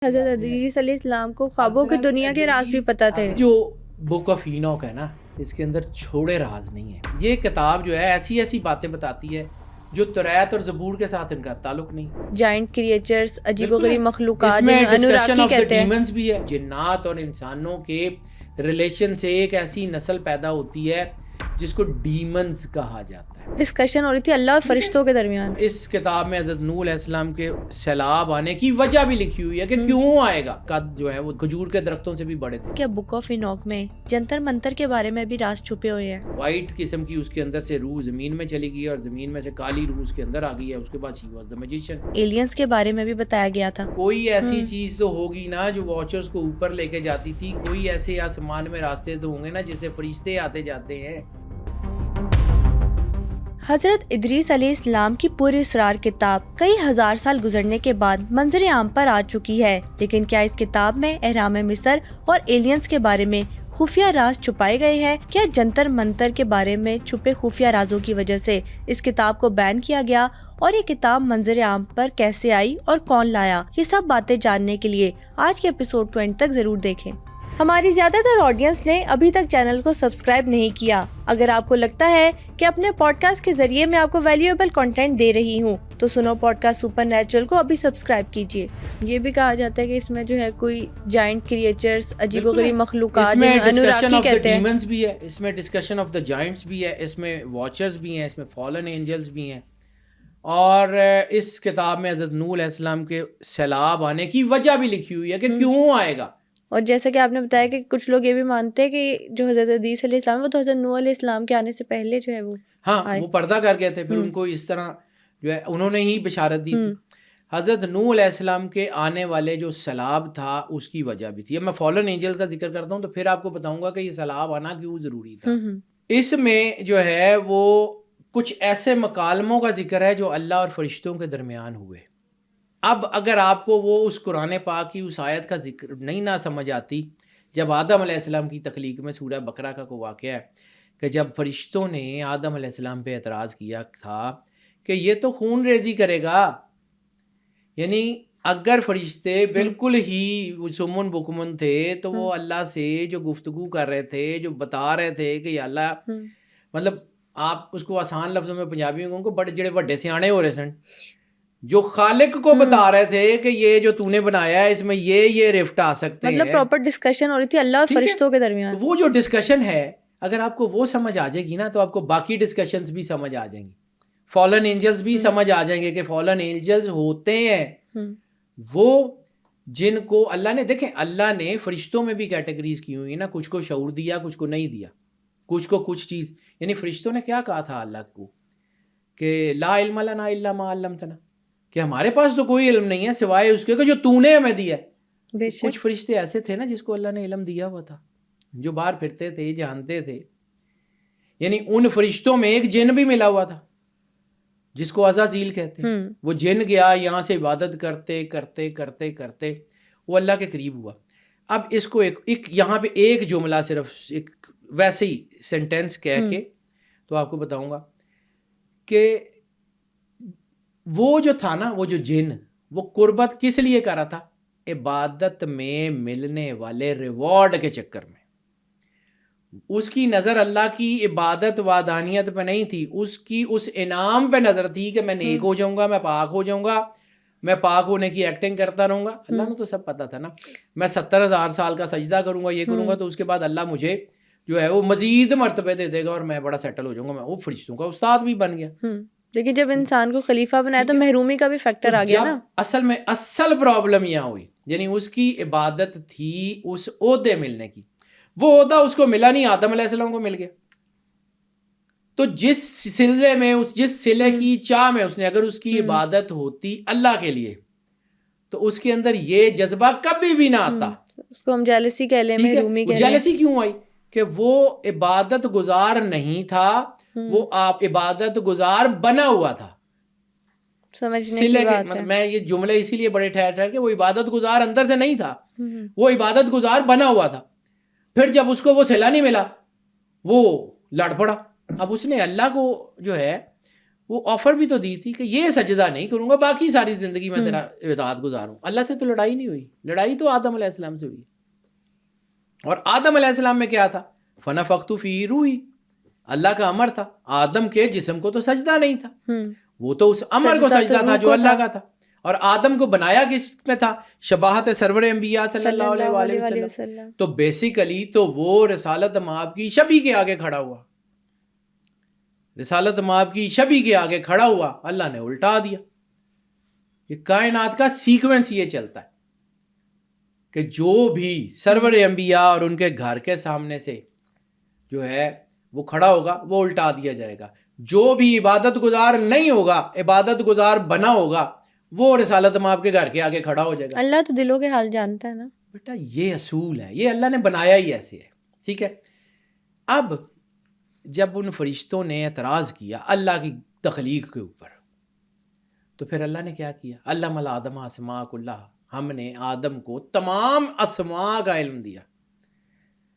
حضرت ادریس علیہ السلام کو خوابوں کی دنیا کے راز بھی پتہ تھے. جو بک آف اینوک ہے نا، اس کے اندر چھوڑے راز نہیں ہے. یہ کتاب جو ہے ایسی ایسی باتیں بتاتی ہے جو توریت اور زبور کے ساتھ ان کا تعلق نہیں. جائنٹ کریچرز، عجیب و بالکل ہے. غریب مخلوقات اس میں جنہیں ڈسکشن انوراکی آف دا کہتے ہیں. ڈیمنز بھی ہے. جنات اور انسانوں کے ریلیشن سے ایک ایسی نسل پیدا ہوتی ہے جس کو ڈیمنز کہا جاتا ہے. ڈسکشن ہو رہی تھی اللہ اور فرشتوں کے درمیان. اس کتاب میں حضرت نوح علیہ السلام کے سیلاب آنے کی وجہ بھی لکھی ہوئی ہے کہ کیوں آئے گا. قد جو ہے وہ کھجور کے درختوں سے بھی بڑے تھے. کیا بک آف اینوک میں جنتر منتر کے بارے میں بھی راز چھپے ہوئے ہیں؟ وائٹ قسم کی اس کے اندر سے روح زمین میں چلی گئی اور زمین میں سے کالی روح اس کے اندر آ گئی ہے. اس کے بعد she was the magician. Aliens کے بارے میں بھی بتایا گیا تھا. کوئی ایسی چیز تو ہوگی نا جو واچرز کو اوپر لے کے جاتی تھی. کوئی ایسے آسمان میں راستے تو ہوں گے نا جسے فرشتے آتے جاتے ہیں. حضرت ادریس علیہ السلام کی پوری اسرار کتاب کئی ہزار سال گزرنے کے بعد منظر عام پر آ چکی ہے، لیکن کیا اس کتاب میں اہرام مصر اور ایلینز کے بارے میں خفیہ راز چھپائے گئے ہیں؟ کیا جنتر منتر کے بارے میں چھپے خفیہ رازوں کی وجہ سے اس کتاب کو بین کیا گیا؟ اور یہ کتاب منظر عام پر کیسے آئی اور کون لایا؟ یہ سب باتیں جاننے کے لیے آج کے ایپیسوڈ کو اینڈ تک ضرور دیکھیں. ہماری زیادہ تر آڈینس نے ابھی تک چینل کو سبسکرائب نہیں کیا. اگر آپ کو لگتا ہے کہ اپنے پوڈ کاسٹ کے ذریعے میں آپ کو ویلیویبل کنٹینٹ دے رہی ہوں تو سنو پوڈ کاسٹ سپر نیچرل کو ابھی سبسکرائب کیجیے. یہ بھی کہا جاتا ہے کہ اس میں جو ہے کوئی جائنٹ کریچرز، عجیب و غریب مخلوقات جنہیں انوراکی کہتے ہیں. ڈیمنز بھی ہے اس میں، ڈسکشن آف دا جائنٹس بھی ہے اس میں، واچرز بھی ہیں اس میں، فالن اینجلز بھی ہیں. اور اس کتاب میں حضرت نوح علیہ السلام کے سیلاب آنے کی وجہ بھی لکھی ہوئی ہے کہ کیوں آئے گا. اور جیسا کہ آپ نے بتایا کہ کچھ لوگ یہ بھی مانتے ہیں کہ جو حضرت ادریس علیہ السلام ہے وہ تو حضرت نوح علیہ السلام کے آنے سے پہلے جو ہے وہ وہ پردہ کر گئے تھے. پھر ان کو اس طرح جو ہے انہوں نے ہی بشارت دی تھی. حضرت نوح علیہ السلام کے آنے والے جو سیلاب تھا اس کی وجہ بھی تھی. اب میں فالن اینجل کا ذکر کرتا ہوں تو پھر آپ کو بتاؤں گا کہ یہ سیلاب آنا کیوں ضروری تھا. اس میں جو ہے وہ کچھ ایسے مکالموں کا ذکر ہے جو اللہ اور فرشتوں کے درمیان ہوئے. اب اگر آپ کو وہ اس قرآن پاک کی اس آیت کا ذکر نہیں نہ سمجھ آتی، جب آدم علیہ السلام کی تخلیق میں سورہ بقرہ کا کوئی واقعہ ہے کہ جب فرشتوں نے آدم علیہ السلام پہ اعتراض کیا تھا کہ یہ تو خون ریزی کرے گا. یعنی اگر فرشتے بالکل ہی سمن بکمن تھے تو وہ اللہ سے جو گفتگو کر رہے تھے، جو بتا رہے تھے کہ یا اللہ، مطلب آپ اس کو آسان لفظوں میں پنجابی میں کو بڑے جڑے وڈے سیانے ہو رہے سن، جو خالق کو بتا رہے تھے کہ یہ جو تو نے بنایا ہے اس میں یہ رفٹ آ سکتے ہیں. مطلب پراپر ڈسکشن ہو رہی تھی اللہ اور فرشتوں کے درمیان. وہ جو ڈسکشن ہے اگر آپ کو وہ سمجھ آ جائے گی نا تو آپ کو باقی ڈسکشنز بھی سمجھ آ جائیں گی. فالن اینجلز بھی سمجھ آ جائیں گے کہ فالن اینجلز ہوتے ہیں وہ جن کو اللہ نے، دیکھیں اللہ نے فرشتوں میں بھی کیٹیگریز کی ہوئی نا، کچھ کو شعور دیا، کچھ کو نہیں دیا، کچھ کو کچھ چیز. یعنی فرشتوں نے کیا کہا تھا اللہ کو کہ لا علم لنا الا ما علمتنا، کہ ہمارے پاس تو کوئی علم نہیں ہے سوائے اس کے کہ جو تو نے ہمیں دیا ہے. کچھ فرشتے ایسے تھے نا جس کو اللہ نے علم دیا ہوا تھا، جو باہر پھرتے تھے، جانتے تھے. یعنی ان فرشتوں میں ایک جن بھی ملا ہوا تھا جس کو عزازیل کہتے ہیں. وہ جن گیا یہاں سے عبادت کرتے کرتے کرتے کرتے وہ اللہ کے قریب ہوا. اب اس کو ایک یہاں پہ ایک جملہ صرف ایک ویسے ہی سینٹینس کہہ کے تو آپ کو بتاؤں گا کہ وہ جو تھا نا، وہ جو جن، وہ قربت کس لیے کر رہا تھا؟ عبادت میں ملنے والے ریوارڈ کے چکر میں. اس کی نظر اللہ کی عبادت وحدانیت پہ نہیں تھی، اس کی اس انعام پہ نظر تھی کہ میں نیک ہو جاؤں گا، میں پاک ہو جاؤں گا، میں پاک ہونے کی ایکٹنگ کرتا رہوں گا. اللہ نے تو سب پتا تھا نا، میں 70,000 سال کا سجدہ کروں گا، یہ کروں گا تو اس کے بعد اللہ مجھے جو ہے وہ مزید مرتبے دے دے گا اور میں بڑا سیٹل ہو جاؤں گا. میں وہ فرشتوں کا استاد بھی بن گیا. لیکن جب انسان کو خلیفہ بنایا تو محرومی کا بھی فیکٹر آ گیا نا. اصل میں اصل پرابلم یہاں ہوئی، یعنی اس کی عبادت تھی اس عہدے ملنے کی. وہ عہدہ اس کو ملا نہیں، آدم علیہ السلام کو مل گیا. تو جس سلسلے میں، جس صلے کی چاہ میں اس نے اگر اس کی عبادت ہوتی اللہ کے لیے تو اس کے اندر یہ جذبہ کبھی بھی نہ آتا. اس کو ہم جیلسی کہہ لیں، محرومی کہہ لیں. جیلسی کیوں آئی؟ کہ وہ عبادت گزار نہیں تھا، وہ آپ عبادت گزار بنا ہوا تھا. سمجھنے کی بات ہے. میں یہ جملے اسی لیے بڑے ٹھہر کہ وہ عبادت گزار اندر سے نہیں تھا، وہ عبادت گزار بنا ہوا تھا. پھر جب اس کو وہ صلہ نہیں ملا وہ لڑ پڑا. اب اس نے اللہ کو جو ہے وہ آفر بھی تو دی تھی کہ یہ سجدہ نہیں کروں گا، باقی ساری زندگی میں تیرا اطاعت گزاروں. اللہ سے تو لڑائی نہیں ہوئی، لڑائی تو آدم علیہ السلام سے ہوئی. اور آدم علیہ السلام میں کیا تھا؟ فنفخت فیہ روحی، اللہ کا امر تھا. آدم کے جسم کو تو سجدہ نہیں تھا، وہ تو اس امر کو سجدہ تھا جو اللہ کا تھا. اور آدم کو بنایا کس میں تھا؟ شباہت سرور انبیاء صلی اللہ علیہ وآلہ وسلم. تو بیسیکلی تو وہ رسالت مآب کی شبی کے آگے کھڑا ہوا، رسالت مآب کی شبی کے آگے کھڑا ہوا، اللہ نے الٹا دیا. یہ کائنات کا سیکوینس یہ چلتا ہے کہ جو بھی سرور انبیاء اور ان کے گھر کے سامنے سے جو ہے وہ کھڑا ہوگا وہ الٹا دیا جائے گا. جو بھی عبادت گزار نہیں ہوگا، عبادت گزار بنا ہوگا، وہ رسالت مآب کے گھر کے آگے کھڑا ہو جائے گا. اللہ تو دلوں کے حال جانتا ہے نا بیٹا، یہ اصول ہے، یہ اللہ نے بنایا ہی ایسے ہے. ٹھیک ہے. اب جب ان فرشتوں نے اعتراض کیا اللہ کی تخلیق کے اوپر، تو پھر اللہ نے کیا کیا؟ علم الآدم اسماء کلھا، ہم نے آدم کو تمام اسماء کا علم دیا.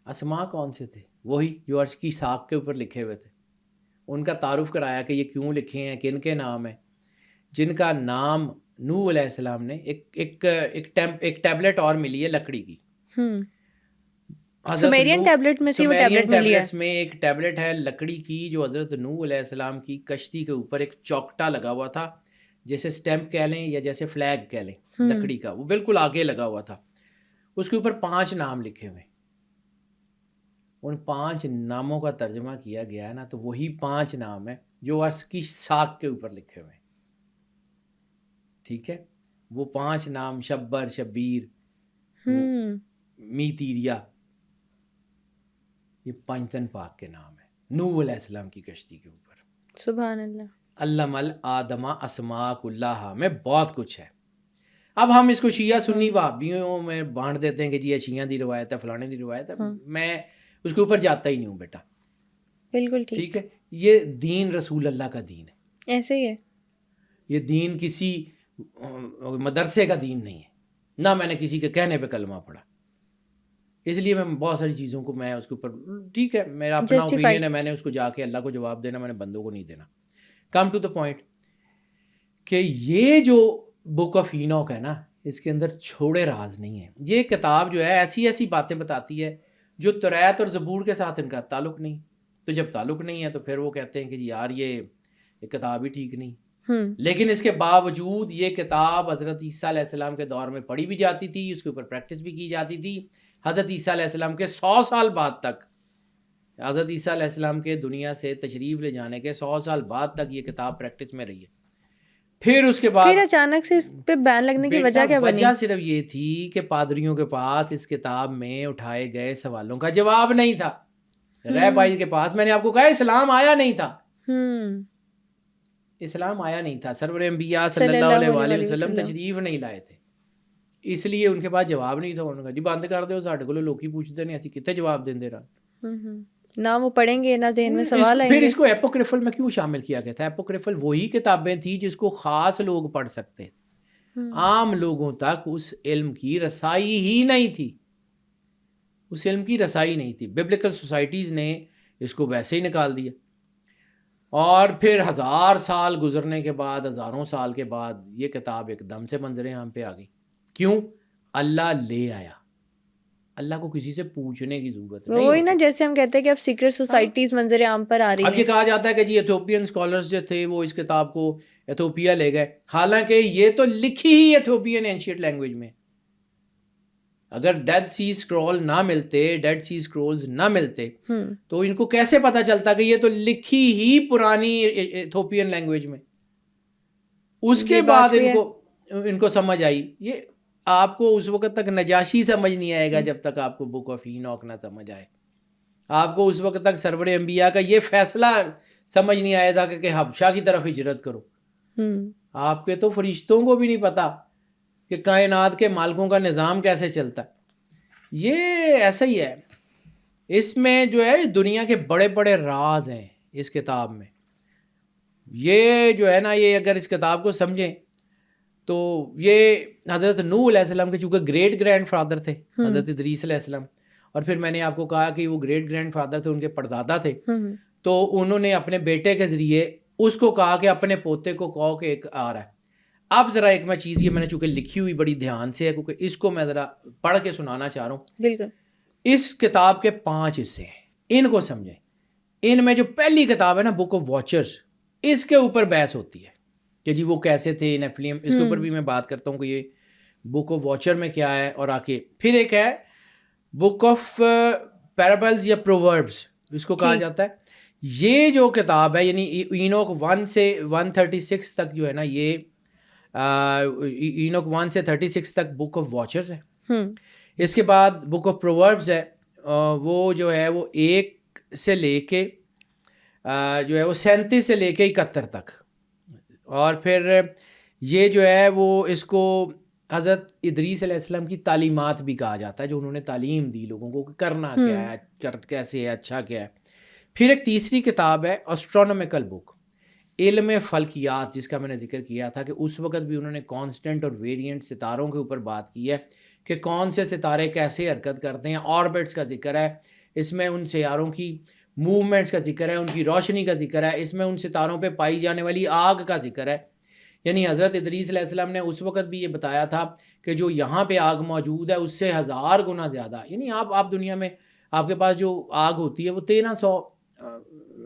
اسماء کون سے تھے؟ وہی جو عرش کی ساق کے اوپر لکھے ہوئے تھے. ان کا تعارف کرایا کہ یہ کیوں لکھے ہیں، کن کے نام ہیں. جن کا نام نوح علیہ السلام نے ایک ٹیبلٹ اور ملی ہے لکڑی کی، سمیرین ٹیبلٹ میں سے وہ ٹیبلٹ ملی ہے. میں ایک ٹیبلٹ ہے لکڑی کی جو حضرت نوح علیہ السلام کی کشتی کے اوپر ایک چوکٹا لگا ہوا تھا، جیسے سٹیمپ کہہ لیں یا جیسے فلیگ کہہ لیں، لکڑی کا وہ بالکل آگے لگا ہوا تھا. اس کے اوپر 5 نام لکھے ہوئے. ان 5 ناموں کا ترجمہ کیا گیا ہے نا، تو وہی 5 نام ہیں جو عرش کی ساق کے اوپر لکھے ہوئے ہیں. ٹھیک ہے. وہ 5 نام شبر، شبیر، میتیریا، یہ پنجتن پاک کے نام ہیں نوح علیہ السلام کی کشتی کے اوپر. سبحان اللہ. علم الآدم اسماء کلھا میں بہت کچھ ہے. اب ہم اس کو شیعہ سنی وہابیوں میں بانٹ دیتے ہیں کہ جی یہ شیعہ دی روایت ہے، فلانے دی روایت ہے. میں اس کے اوپر جاتا ہی نہیں ہوں بیٹا. بالکل ٹھیک ہے. یہ دین رسول اللہ کا دین ہے، ایسے ہی ہے. یہ دین کسی مدرسے کا دین نہیں ہے، نہ میں نے کسی کے کہنے پہ کلمہ پڑھا. اس لیے میں بہت ساری چیزوں کو میں اس کے اوپر ٹھیک ہے میرا اپنا اوپینین ہے، میں نے اس کو جا کے اللہ کو جواب دینا، میں نے بندوں کو نہیں دینا. کم ٹو دا پوائنٹ کہ یہ جو بک آف اینوک ہے نا، اس کے اندر چھوڑے راز نہیں ہیں. یہ کتاب جو ہے ایسی ایسی باتیں بتاتی ہے جو توریت اور زبور کے ساتھ ان کا تعلق نہیں. تو جب تعلق نہیں ہے تو پھر وہ کہتے ہیں کہ جی یار یہ کتاب ہی ٹھیک نہیں. لیکن اس کے باوجود یہ کتاب حضرت عیسیٰ علیہ السلام کے دور میں پڑھی بھی جاتی تھی، اس کے اوپر پریکٹس بھی کی جاتی تھی. حضرت عیسیٰ علیہ السلام کے 100 سال بعد تک، حضرت عیسیٰ علیہ السلام کے دنیا سے تشریف لے جانے کے 100 سال بعد تک یہ کتاب پریکٹس میں رہی ہے. پھر اس کے بعد پھر اچانک سے اس پہ بین لگنے کی وجہ کیا بنی؟ وجہ صرف یہ تھی کہ پادریوں کے پاس اس کتاب میں اٹھائے گئے سوالوں کا جواب نہیں تھا. رہبائی کے پاس، میں نے آپ کو کہا اسلام آیا نہیں تھا، اسلام آیا نہیں تھا. سرور انبیاء صلی اللہ علیہ وآلہ وسلم تشریف نہیں لائے تھے، اس لیے ان کے پاس جواب نہیں تھا. انہوں نے کہا جی بند کر دو، ساڈے کولوں لوکی پوچھتے نہیں، اسی کتنے جواب دیندے رہا. نہ وہ پڑھیں گے نہ ذہن میں سوال آئیں گے. پھر اس کو ایپوکریفل میں کیوں شامل کیا گیا تھا؟ ایپوکریفل وہی کتابیں تھیں جس کو خاص لوگ پڑھ سکتے، عام لوگوں تک اس علم کی رسائی ہی نہیں تھی، اس علم کی رسائی نہیں تھی. ببلیکل سوسائٹیز نے اس کو ویسے ہی نکال دیا. اور پھر 1000 سال گزرنے کے بعد، ہزاروں سال کے بعد یہ کتاب ایک دم سے منظر عام پہ آ گئی. کیوں؟ اللہ لے آیا. اللہ کو کسی سے پوچھنے کی ضرورت نہیں. وہی نا جیسے ہم کہتے ہیں کہ اب سیکرٹ سوسائٹیز منظر عام پر آ رہی ہیں. اب یہ کہا جاتا ہے کہ جی ایتھوپین اسکالرز جو تھے وہ اس کتاب کو ایتھوپیا لے گئے، حالانکہ یہ تو لکھی ہی ایتھوپین اینشینٹ لینگویج میں. اگر ڈیڈ سی اسکرول نہ ملتے، ڈیڈ سی اسکرولز نہ ملتے تو ان کو کیسے پتا چلتا کہ یہ تو لکھی ہی پرانی ایتھوپین لینگویج میں. اس کے بعد ان کو سمجھ آئی. یہ آپ کو اس وقت تک نجاشی سمجھ نہیں آئے گا جب تک آپ کو بک آف اینوک نہ سمجھ آئے. آپ کو اس وقت تک سرور انبیاء کا یہ فیصلہ سمجھ نہیں آیا تھا کہ حبشہ کی طرف ہجرت کرو. آپ کے تو فرشتوں کو بھی نہیں پتا کہ کائنات کے مالکوں کا نظام کیسے چلتا ہے. یہ ایسا ہی ہے. اس میں جو ہے دنیا کے بڑے بڑے راز ہیں اس کتاب میں. یہ جو ہے نا، یہ اگر اس کتاب کو سمجھیں تو یہ حضرت نوح علیہ السلام کے چونکہ گریٹ گرینڈ فادر تھے حضرت ادریس علیہ السلام، اور پھر میں نے آپ کو کہا کہ وہ گریٹ گرینڈ فادر تھے، ان کے پردادا تھے، تو انہوں نے اپنے بیٹے کے ذریعے اس کو کہا کہ اپنے پوتے کو کہو کہ ایک آ رہا ہے. اب ذرا ایک میں چیز یہ میں نے چونکہ لکھی ہوئی بڑی دھیان سے ہے کیونکہ اس کو میں ذرا پڑھ کے سنانا چاہ رہا ہوں. بالکل. اس کتاب کے 5 حصے ہیں, ان کو سمجھیں. ان میں جو پہلی کتاب ہے نا بک آف واچرز, اس کے اوپر بحث ہوتی ہے کہ جی وہ کیسے تھے نیفلیم, اس کے اوپر بھی میں بات کرتا ہوں کہ یہ بک آف واچر میں کیا ہے. اور آکے پھر ایک ہے بک آف پیرابلز یا پرووربس اس کو کہا جاتا ہے. یہ جو کتاب ہے یعنی اینوک 1 سے 136 تک جو ہے نا, یہ اینوک 1 سے 36 تک بک آف واچرز ہے. اس کے بعد بک آف پرووربز ہے, وہ جو ہے وہ 1 سے لے کے جو ہے وہ 37 سے لے کے 71 تک. اور پھر یہ جو ہے وہ اس کو حضرت ادریس علیہ السلام کی تعلیمات بھی کہا جاتا ہے, جو انہوں نے تعلیم دی لوگوں کو کہ کرنا کیا ہے, کیسے ہے, اچھا کیا ہے. پھر ایک تیسری کتاب ہے اسٹرونومیکل بک, علم فلکیات, جس کا میں نے ذکر کیا تھا کہ اس وقت بھی انہوں نے کانسٹنٹ اور ویریئنٹ ستاروں کے اوپر بات کی ہے کہ کون سے ستارے کیسے حرکت کرتے ہیں. آربٹس کا ذکر ہے اس میں, ان سیاروں کی موومنٹس کا ذکر ہے, ان کی روشنی کا ذکر ہے, اس میں ان ستاروں پہ پائی جانے والی آگ کا ذکر ہے. یعنی حضرت ادریس علیہ السلام نے اس وقت بھی یہ بتایا تھا کہ جو یہاں پہ آگ موجود ہے اس سے 1000 گنا زیادہ, یعنی آپ دنیا میں آپ کے پاس جو آگ ہوتی ہے وہ 1300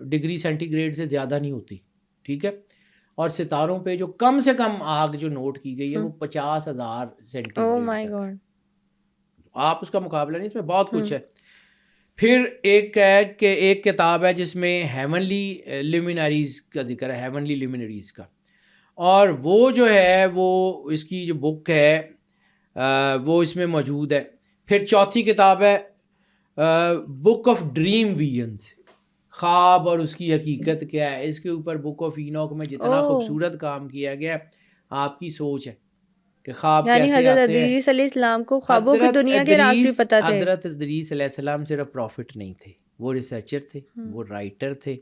ڈگری سینٹی گریڈ سے زیادہ نہیں ہوتی, ٹھیک ہے. اور ستاروں پہ جو کم سے کم آگ جو نوٹ کی گئی ہے وہ 50,000 سینٹی گریڈ. آپ اس کا مقابلہ نہیں, اس میں بہت کچھ ہے. پھر ایک ہے کہ ایک کتاب ہے جس میں ہیونلی لیمینریز کا ذکر ہے, ہیونلی لیمینریز کا, اور وہ جو ہے وہ اس کی جو بک ہے وہ اس میں موجود ہے. پھر چوتھی کتاب ہے بک آف ڈریم ویژنز, خواب اور اس کی حقیقت کیا ہے. اس کے اوپر بک آف اینوک میں جتنا خوبصورت کام کیا گیا ہے, آپ کی سوچ ہے کہ خواب کیسے آتے ہیں. حضرت ادریس علیہ السلام کو خوابوں کی دنیا کے راز بھی پتہ تھے. حضرت ادریس علیہ السلام صرف پروفٹ نہیں تھے, وہ ریسرچر تھے, وہ رائٹر تھے,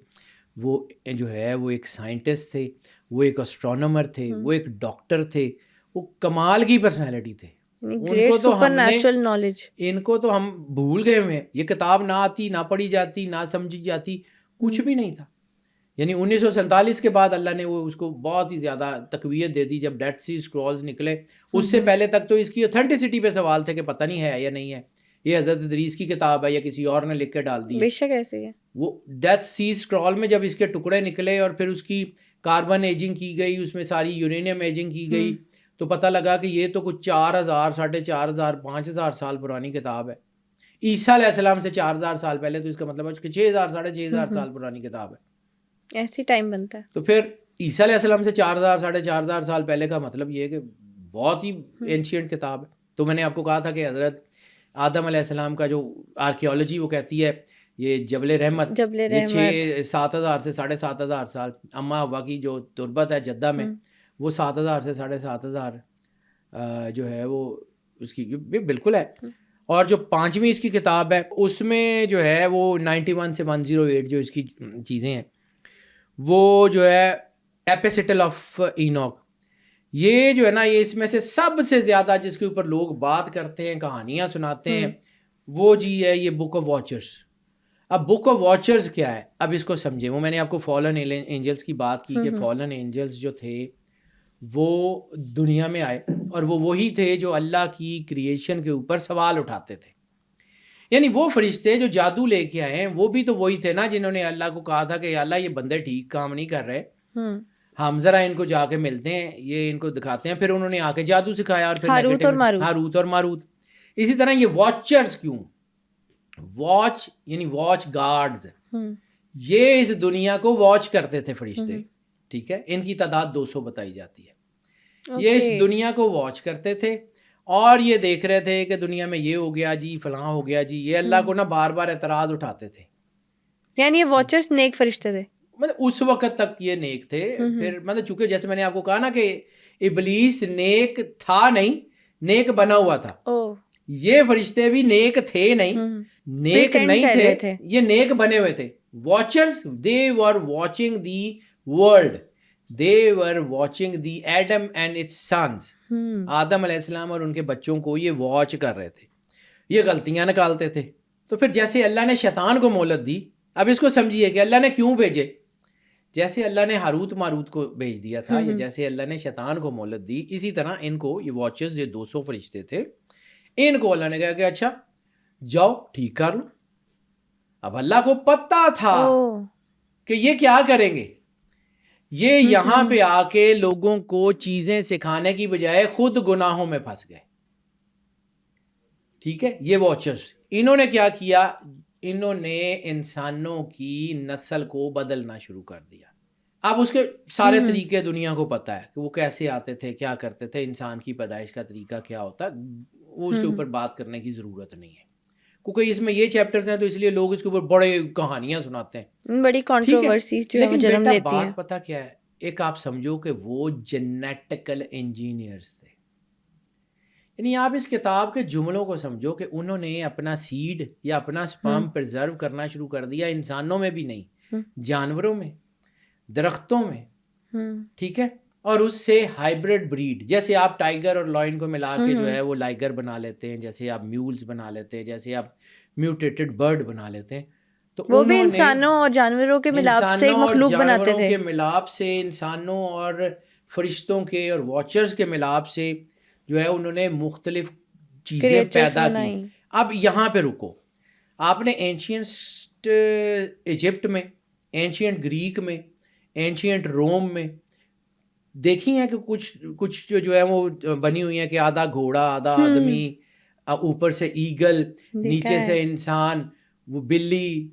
وہ جو ہے وہ ایک سائنٹسٹ تھے, وہ ایک اسٹرونومر تھے, وہ ایک ڈاکٹر تھے, وہ کمال کی پرسنالٹی تھے. ان کو تو ہم بھول گئے ہوئے ہیں. یہ کتاب نہ آتی, نہ پڑھی جاتی, نہ سمجھی جاتی, کچھ بھی نہیں تھا. یعنی 1947 کے بعد اللہ نے وہ اس کو بہت ہی زیادہ تقویت دے دی جب ڈیڈ سی اسکرولز نکلے. اس سے پہلے تک تو اس کی اوتھینٹسٹی پہ سوال تھے کہ پتہ نہیں ہے یا نہیں ہے, یہ حضرت ادریس کی کتاب ہے یا کسی اور نے لکھ کے ڈال دی. بے شک ایسے ہے. وہ ڈیتھ سی اسکرول میں جب اس کے ٹکڑے نکلے اور پھر اس کی کاربن ایجنگ کی گئی, اس میں ساری یورینیم ایجنگ کی گئی, تو پتہ لگا کہ یہ تو کچھ 4000 4500 5000 سال پرانی کتاب ہے. عیسیٰ علیہ السلام سے 4000 سال پہلے, تو اس کا مطلب ہے کہ 6000 6500 سال پرانی کتاب ہے. ایسی ٹائم بنتا ہے. تو پھر عیسیٰ علیہ السلام سے 4000 4500 سال پہلے کا مطلب یہ ہے کہ بہت ہی اینشینٹ کتاب ہے. تو میں نے آپ کو کہا تھا کہ حضرت آدم علیہ السلام کا جو آرکیولوجی وہ کہتی ہے یہ جبل رحمت 6-7,000 سے 7,500 سال. اما ہوا کی جو تربت ہے جدہ میں وہ 7,000 سے 7,500 جو ہے وہ اس کی بالکل ہے. اور جو 5ویں اس کی کتاب ہے اس میں جو ہے وہ 91 سے 108 جو اس کی چیزیں ہیں وہ جو ہے ایپیسٹل آف اینوک, یہ جو ہے نا یہ اس میں سے سب سے زیادہ جس کے اوپر لوگ بات کرتے ہیں, کہانیاں سناتے ہیں, وہ جی ہے یہ بک آف واچرز. اب بک آف واچرز کیا ہے, اب اس کو سمجھیں. وہ میں نے آپ کو فالن اینجلز کی بات کی کہ فالن اینجلز جو تھے وہ دنیا میں آئے اور وہ وہی تھے جو اللہ کی کریشن کے اوپر سوال اٹھاتے تھے. یعنی وہ فرشتے جو جادو لے کے آئے ہیں وہ بھی تو وہی تھے نا جنہوں نے اللہ کو کہا تھا کہ اللہ یہ بندے ٹھیک کام نہیں کر رہے, ہم ذرا ان کو جا کے ملتے ہیں, یہ ان کو دکھاتے ہیں. پھر انہوں نے آ کے جادو سکھایا اور پھر ہاروت اور ماروت. اسی طرح یہ واچرز کیوں, واچ یعنی واچ گارڈز, یہ اس دنیا کو واچ کرتے تھے فرشتے, ٹھیک ہے. ان کی تعداد 200 بتائی جاتی ہے. یہ اس دنیا کو واچ کرتے تھے اور یہ دیکھ رہے تھے کہ دنیا میں یہ ہو گیا جی, فلاں ہو گیا جی. یہ اللہ کو نا بار بار اعتراض اٹھاتے تھے. یعنی یہ واچرز نیک فرشتے تھے, مطلب اس وقت تک یہ نیک تھے. پھر مطلب چونکہ جیسے میں نے آپ کو کہا نا کہ ابلیس نیک تھا نہیں, نیک بنا ہوا تھا. یہ فرشتے بھی نیک تھے نہیں, نیک نہیں تھے, یہ نیک بنے ہوئے تھے. Watchers, they were watching the world, they were watching the Adam and its sons. آدم علیہ السلام اور ان کے بچوں کو یہ واچ کر رہے تھے, یہ غلطیاں نکالتے تھے. تو پھر جیسے اللہ نے شیطان کو مہلت دی, اب اس کو سمجھیے کہ اللہ نے کیوں بھیجے. جیسے اللہ نے ہاروت ماروت کو بھیج دیا تھا یا جیسے اللہ نے شیطان کو مہلت دی، اسی طرح ان کو یہ واچرز، یہ 200 فرشتے تھے، ان کو اللہ نے کہا کہ اچھا جاؤ ٹھیک کر لو. اب اللہ کو پتہ تھا کہ یہ کیا کریں گے، یہ یہاں پہ آ کے لوگوں کو چیزیں سکھانے کی بجائے خود گناہوں میں پھنس گئے. ٹھیک ہے، یہ واچرز انہوں نے کیا کیا، انہوں نے انسانوں کی نسل کو بدلنا شروع کر دیا. اب اس کے سارے طریقے دنیا کو پتہ ہے کہ وہ کیسے آتے تھے، کیا کرتے تھے، انسان کی پیدائش کا طریقہ کیا ہوتا ہے، وہ اس کے اوپر بات کرنے کی ضرورت نہیں ہے کیونکہ اس میں یہ چیپٹرز ہیں تو اس لیے لوگ اس کے اوپر بڑے کہانیاں سناتے ہیں، بڑی کنٹروورسیز جو لیکن جنم بیٹا لیتی ہیں. بات پتہ کیا ہے، ایک آپ سمجھو کہ وہ جینیٹیکل انجینئرز تھے. یعنی آپ اس کتاب کے جملوں کو سمجھو کہ انہوں نے اپنا سیڈ یا اپنا سپرم پرزرو کرنا شروع کر دیا، انسانوں میں بھی نہیں، جانوروں میں، درختوں میں. ٹھیک ہے، اور اس سے ہائیبرڈ بریڈ، جیسے آپ ٹائیگر اور لائن کو ملا کے جو ہے وہ لائگر بنا لیتے ہیں، جیسے آپ میولز بنا لیتے ہیں، جیسے آپ میوٹیٹڈ برڈ بنا لیتے ہیں، تو وہ بھی انسانوں اور جانوروں کے ملاپ سے ایک مخلوق بناتے تھے. کے ملاپ سے، انسانوں اور فرشتوں کے اور واچرز کے ملاپ سے جو ہے انہوں نے مختلف چیزیں پیدا کی. اب یہاں پہ رکو، آپ نے اینشینٹ ایجپٹ میں، اینشینٹ گریک میں، اینشینٹ روم میں دیکھی ہیں کہ کچھ جو ہے وہ بنی ہوئی ہیں کہ آدھا گھوڑا، آدھا آدمی، اوپر سے ایگل، نیچے سے انسان، وہ بلی،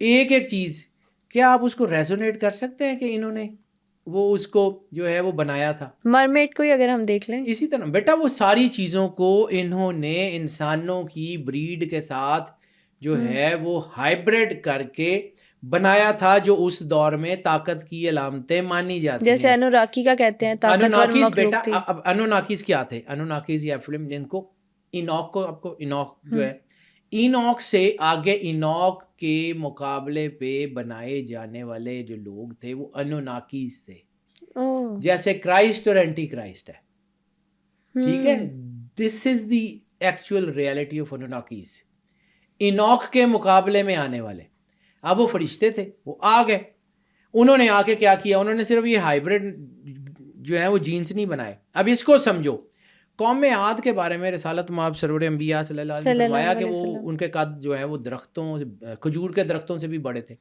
ایک ایک چیز. کیا آپ اس کو ریزونیٹ کر سکتے ہیں کہ انہوں نے وہ اس کو جو ہے وہ بنایا تھا؟ مرمیڈ کو ہی اگر ہم دیکھ لیں اسی طرح بیٹا وہ ساری چیزوں کو انہوں نے انسانوں کی بریڈ کے ساتھ جو ہے وہ ہائیبرڈ کر کے بنایا تھا، جو اس دور میں طاقت کی علامتیں مانی جاتی ہیں. جیسے انوراکی کا کہتے ہیں طاقتور مخلوق تھی. اب انوناکیز کیا تھے؟ انوناکیز یا فلم جن کو اینوک کو، آپ کو اینوک جو ہے، اینوک سے آگے اینوک کے مقابلے پہ بنائے جانے والے جو لوگ تھے وہ انوناکیز تھے. جیسے کرائسٹ اور اینٹی کرائسٹ ہے. ٹھیک ہے، this is the actual reality of Anunnakis. Enoch کے مقابلے میں آنے والے، اب وہ فرشتے تھے، وہ آ گئے، انہوں نے آ کے کیا کیا، انہوں نے صرف یہ ہائیبرڈ جو ہے وہ جینس نہیں بنائے. اب اس کو سمجھو، قوم عاد کے بارے میں رسالت مآب سرور انبیاء صلی اللہ علیہ وسلم نے فرمایا کہ وہ ان کے قد جو ہے وہ درختوں، کھجور کے درختوں سے بھی بڑے تھے.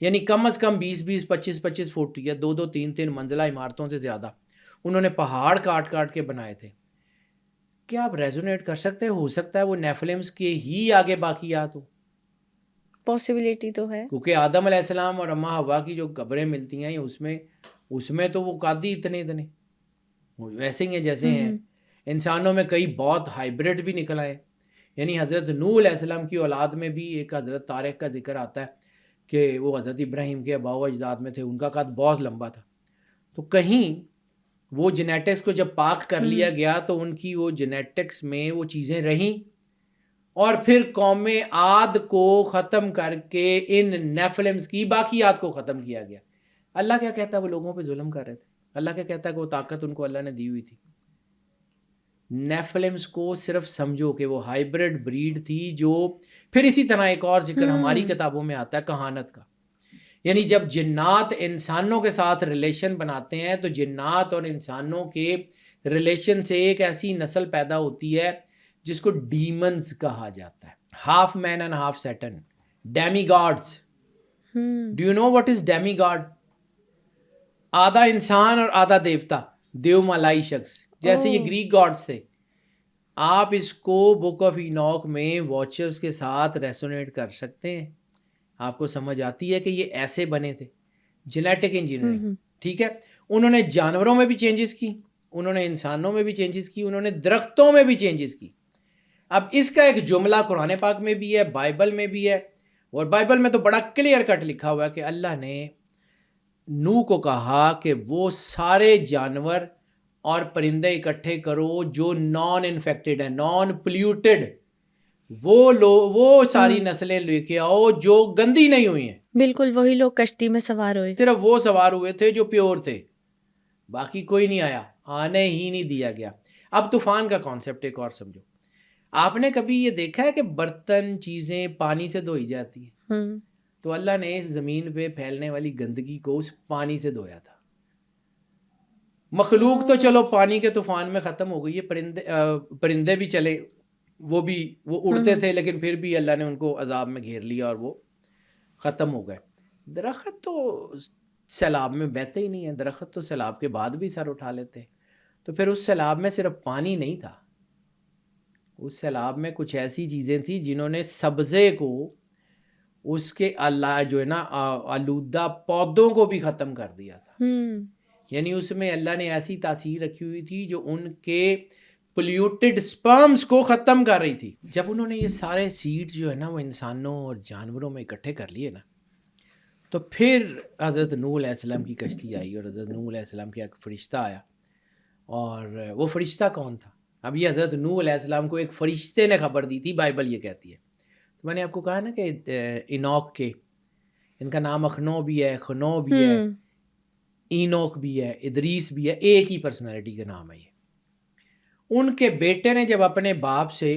یعنی کم از کم 20 25 فٹ یا 2 3 منزلہ عمارتوں سے زیادہ انہوں نے پہاڑ کاٹ کاٹ کے بنائے تھے. کیا آپ ریزونیٹ کر سکتے ہو سکتا ہے وہ نیفلمس کے ہی آگے باقیات ہو؟ پاسبلٹی تو ہے، کیونکہ آدم علیہ السلام اور اماں حوا کی جو قبریں ملتی ہیں اس میں تو وہ قادی اتنے ویسے ہی ہیں جیسے ہیں. انسانوں میں کئی بہت ہائیبرڈ بھی نکل آئے. یعنی حضرت نوح علیہ السلام کی اولاد میں بھی ایک حضرت طارق کا ذکر آتا ہے کہ وہ حضرت ابراہیم کے آباء و اجداد میں تھے، ان کا قد بہت لمبا تھا. تو کہیں وہ جینیٹکس کو جب پاک کر لیا گیا تو ان کی وہ جینیٹکس میں وہ چیزیں رہیں، اور پھر قوم عاد کو ختم کر کے ان نیفلمز کی باقیات کو ختم کیا گیا. اللہ کیا کہتا ہے؟ وہ لوگوں پہ ظلم کر رہے تھے. اللہ کیا کہتا ہے کہ وہ طاقت ان کو اللہ نے دی ہوئی تھی. نیفلمز کو صرف سمجھو کہ وہ ہائیبرڈ بریڈ تھی. جو پھر اسی طرح ایک اور ذکر ہماری کتابوں میں آتا ہے کہانت کا. یعنی جب جنات انسانوں کے ساتھ ریلیشن بناتے ہیں تو جنات اور انسانوں کے ریلیشن سے ایک ایسی نسل پیدا ہوتی ہے جس کو ڈیمنز کہا جاتا ہے. Half man and half Satan, demigods. Do you know what is demigod? آدھا انسان اور آدھا دیوتا، دیو مالائی شخص، جیسے یہ گریک گاڈز تھے. آپ اس کو بک آف اینوک میں واچرز کے ساتھ ریسونیٹ کر سکتے ہیں. آپ کو سمجھ آتی ہے کہ یہ ایسے بنے تھے. Genetic engineering. ٹھیک ہے، انہوں نے جانوروں میں بھی چینجز کی، انہوں نے انسانوں میں بھی چینجز کی، انہوں نے درختوں میں بھی چینجز کی. اب اس کا ایک جملہ قرآن پاک میں بھی ہے، بائبل میں بھی ہے، اور بائبل میں تو بڑا کلیئر کٹ لکھا ہوا ہے کہ اللہ نے نوح کو کہا کہ وہ سارے جانور اور پرندے اکٹھے کرو جو نان انفیکٹڈ ہیں، نان پلیوٹڈ، وہ ساری نسلیں لے کے آؤ جو گندی نہیں ہوئی ہیں. بالکل وہی لوگ کشتی میں سوار ہوئے، صرف وہ سوار ہوئے تھے جو پیور تھے، باقی کوئی نہیں آیا، آنے ہی نہیں دیا گیا. اب طوفان کا کانسیپٹ ایک اور سمجھو. آپ نے کبھی یہ دیکھا ہے کہ برتن چیزیں پانی سے دھوئی جاتی ہیں؟ تو اللہ نے اس زمین پہ پھیلنے والی گندگی کو اس پانی سے دھویا تھا. مخلوق تو چلو پانی کے طوفان میں ختم ہو گئی ہے, پرندے بھی چلے, وہ اڑتے تھے لیکن پھر بھی اللہ نے ان کو عذاب میں گھیر لیا اور وہ ختم ہو گئے. درخت تو سیلاب میں بہتے ہی نہیں ہیں, درخت تو سیلاب کے بعد بھی سر اٹھا لیتے ہیں. تو پھر اس سیلاب میں صرف پانی نہیں تھا, اس سیلاب میں کچھ ایسی چیزیں تھیں جنہوں نے سبزے کو, اس کے اللہ جو ہے نا آلودہ پودوں کو بھی ختم کر دیا تھا. یعنی اس میں اللہ نے ایسی تاثیر رکھی ہوئی تھی جو ان کے پلیوٹڈ سپرمز کو ختم کر رہی تھی. جب انہوں نے یہ سارے سیڈز جو ہے نا وہ انسانوں اور جانوروں میں اکٹھے کر لیے نا, تو پھر حضرت نوح علیہ السلام کی کشتی آئی اور حضرت نوح علیہ السلام کا ایک فرشتہ آیا. اور وہ فرشتہ کون تھا؟ اب یہ حضرت نوح علیہ السلام کو ایک فرشتے نے خبر دی تھی, بائبل یہ کہتی ہے. تو میں نے آپ کو کہا نا کہ اینوک کے, ان کا نام اخنو بھی ہے, خنو بھی ہے, اینوک بھی ہے, ادریس بھی ہے, ایک ہی پرسنالٹی کا نام ہے یہ. ان کے بیٹے نے جب اپنے باپ سے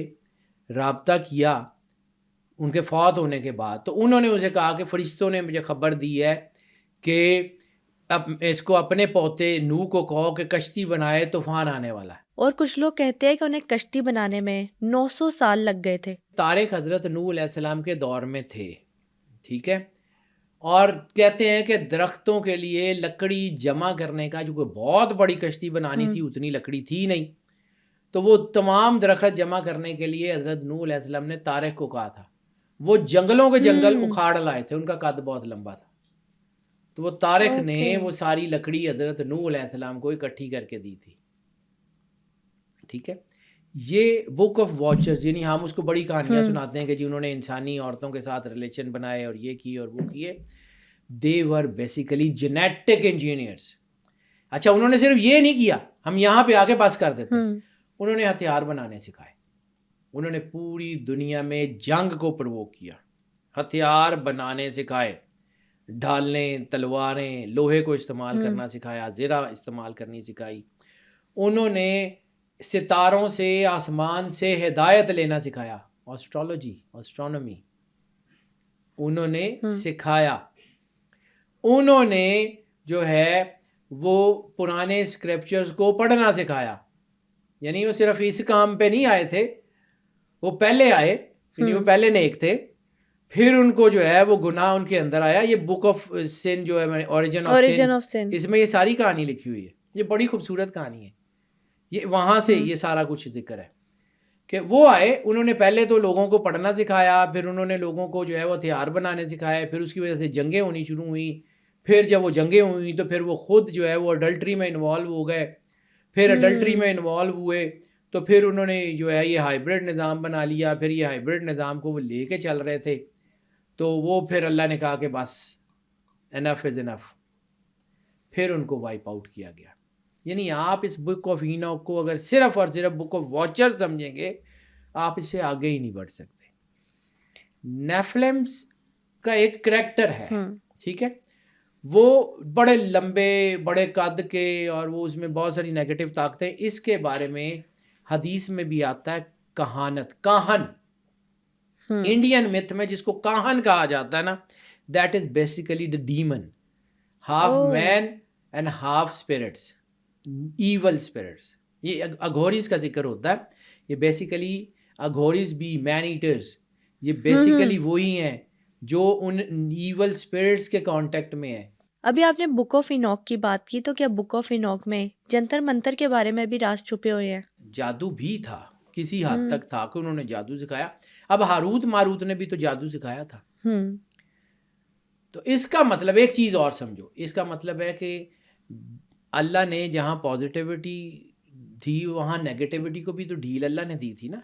رابطہ کیا ان کے فوت ہونے کے بعد, تو انہوں نے اسے کہا کہ فرشتوں نے مجھے خبر دی ہے کہ اب اس کو اپنے پوتے نوح کو کہو کہ کشتی بنائے, طوفان آنے والا ہے. اور کچھ لوگ کہتے ہیں کہ انہیں کشتی بنانے میں 900 سال لگ گئے تھے. تاریخ حضرت نوح علیہ السلام کے دور میں تھے, ٹھیک ہے. اور کہتے ہیں کہ درختوں کے لیے لکڑی جمع کرنے کا, جو کوئی بہت بڑی کشتی بنانی تھی اتنی لکڑی تھی نہیں, تو وہ تمام درخت جمع کرنے کے لیے حضرت نوح علیہ السلام نے طارق کو کہا تھا. وہ جنگلوں کے جنگل اکھاڑ لائے تھے, ان کا قد بہت لمبا تھا. تو وہ طارق نے وہ ساری لکڑی حضرت نوح علیہ السلام کو اکٹھی کر کے دی تھی, ٹھیک ہے. یہ بک آف واچرز, یعنی ہم اس کو بڑی کہانیاں سناتے ہیں کہ جی انہوں نے انسانی عورتوں کے ساتھ ریلیشن بنائے اور یہ کی اور وہ کیے. دے ور بیسیکلی جینیٹک انجینئرز. اچھا, انہوں نے صرف یہ نہیں کیا, ہم یہاں پہ آگے بس کر دیتے ہیں. انہوں نے ہتھیار بنانے سکھائے, انہوں نے پوری دنیا میں جنگ کو پرووک کیا, ہتھیار بنانے سکھائے, ڈھالیں, تلواریں, لوہے کو استعمال کرنا سکھایا, زرہ استعمال کرنی سکھائی. انہوں نے ستاروں سے, آسمان سے ہدایت لینا سکھایا, آسٹرولوجی, آسٹرونومی انہوں نے سکھایا. انہوں نے جو ہے وہ پرانے اسکرپچرز کو پڑھنا سکھایا. یعنی وہ صرف اس کام پہ نہیں آئے تھے, وہ پہلے آئے, یعنی وہ پہلے نیک تھے, پھر ان کو جو ہے وہ گناہ ان کے اندر آیا. یہ بک آف سن جو ہے اوریجن آف سن, اس میں یہ ساری کہانی لکھی ہوئی ہے. یہ بڑی خوبصورت کہانی ہے, یہ وہاں سے یہ سارا کچھ ذکر ہے کہ وہ آئے, انہوں نے پہلے تو لوگوں کو پڑھنا سکھایا, پھر انہوں نے لوگوں کو جو ہے وہ ہتھیار بنانے سکھائے, پھر اس کی وجہ سے جنگیں ہونی شروع ہوئیں. پھر جب وہ جنگیں ہوئیں تو پھر وہ خود جو ہے وہ اڈلٹری میں انوالو ہو گئے. پھر اڈلٹری میں انوالو ہوئے تو پھر انہوں نے جو ہے یہ ہائیبرڈ نظام بنا لیا. پھر یہ ہائیبرڈ نظام کو وہ لے کے چل رہے تھے, تو وہ پھر اللہ نے کہا کہ بس انف از انف, پھر ان کو وائپ آؤٹ کیا گیا. یعنی آپ اس بک آف اینوک کو اگر صرف اور صرف بک آف واچر سمجھیں گے, آپ اس سے آگے ہی نہیں بڑھ سکتے. نیفلمز کا ایک کریکٹر ہے, ٹھیک ہے, وہ بڑے لمبے, بڑے قد کے, اور وہ اس میں بہت ساری نیگیٹو طاقتیں. اس کے بارے میں حدیث میں بھی آتا ہے کہانت, کاہن. انڈین میتھ میں جس کو کاہن کہا جاتا ہے نا, that is basically the demon, half man and half spirits, evil spirits. یہ اگھوریز کا ذکر ہوتا ہے. یہ بیسیکلی اگھوریز بھی مین ایٹرز, یہ بیسیکلی وہی ہیں جو ان ایول اسپرٹس کے کانٹیکٹ میں ہیں. ابھی آپ نے بک آف اینوک کی بات کی, تو کیا بک آف اینوک میں جنتر منتر کے بارے میں بھی راز چھپے ہوئے ہیں؟ جادو بھی تھا, کسی حد تک تھا کہ انہوں نے جادو سکھایا. اب ہاروت ماروت نے بھی تو جادو سکھایا تھا. تو اس کا مطلب ایک چیز اور سمجھو, اس کا مطلب ہے کہ اللہ نے جہاں پازیٹیوٹی تھی وہاں نیگیٹیوٹی کو بھی تو ڈھیل اللہ نے دی تھی نا.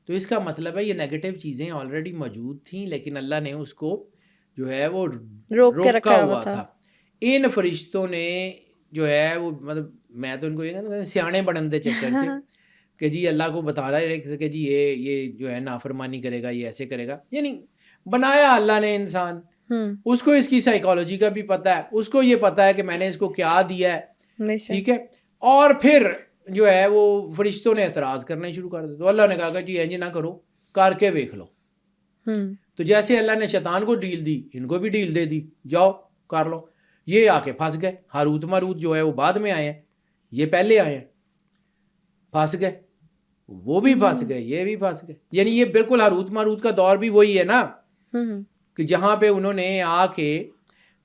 تو اس کا مطلب ہے یہ نیگیٹو چیزیں آلریڈی موجود تھیں, لیکن اللہ نے اس کو جو ہے وہ روکا ہوا تھا. ان فرشتوں نے جو ہے وہ, مطلب میں تو ان کو یہ کہتا ہوں سیانے بڑھندے چکر سے کہ جی اللہ کو بتا رہا ہے کہ جی یہ جو ہے نافرمانی کرے گا, یہ ایسے کرے گا. یعنی بنایا اللہ نے انسان, اس کو اس کی سائیکالوجی کا بھی پتہ ہے, اس کو یہ پتہ ہے کہ میں نے اس کو کیا دیا ہے, ٹھیک ہے. اور پھر جو ہے وہ فرشتوں نے اعتراض کرنے شروع کر دیا. تو اللہ نے کہا کہ جی انج نہ کرو, کر کے دیکھ لو. تو جیسے اللہ نے شیطان کو ڈیل دی ان کو بھی ڈیل دے دی، جاؤ کر لو. یہ آ کے پھنس گئے. ہاروت ماروت جو ہے وہ بعد میں آئے ہیں، یہ پہلے آئے ہیں، پھنس گئے. وہ بھی پھنس گئے، یہ بھی پھنس گئے. یعنی یہ بالکل ہاروت ماروت کا دور بھی وہی ہے نا، کہ جہاں پہ انہوں نے آ کے